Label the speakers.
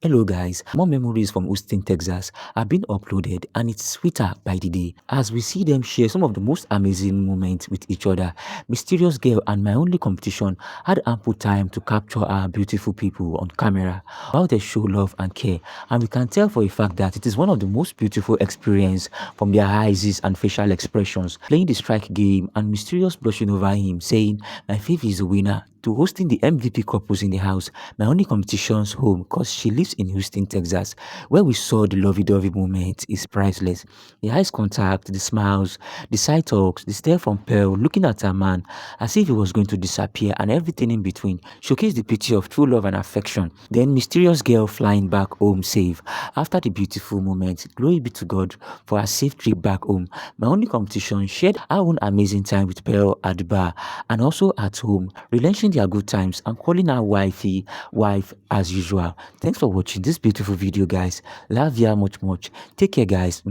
Speaker 1: Hello guys, more memories from Houston, Texas have been uploaded and it's sweeter by the day as we see them share some of the most amazing moments with each other. Mysterious Girl and My Only Competition had ample time to capture our beautiful people on camera, how they show love and care, and we can tell for a fact that it is one of the most beautiful experience from their eyes and facial expressions, playing the strike game and Mysterious blushing over him saying, "My faith is the winner," to hosting the MVP couples in the house, My Only Competition's home, because she lives in Houston, Texas, where we saw the lovey-dovey moment is priceless. The eyes contact, the smiles, the side talks, the stare from Pearl looking at her man as if he was going to disappear, and everything in between showcase the picture of true love and affection. Then Mysterious Girl flying back home safe. After the beautiful moment, glory be to God for her safe trip back home. My Only Competition shared our own amazing time with Pearl at the bar and also at home, relishing their good times and calling her wifey wife as usual. Thanks for watching this beautiful video, guys. Love ya much. Take care, guys.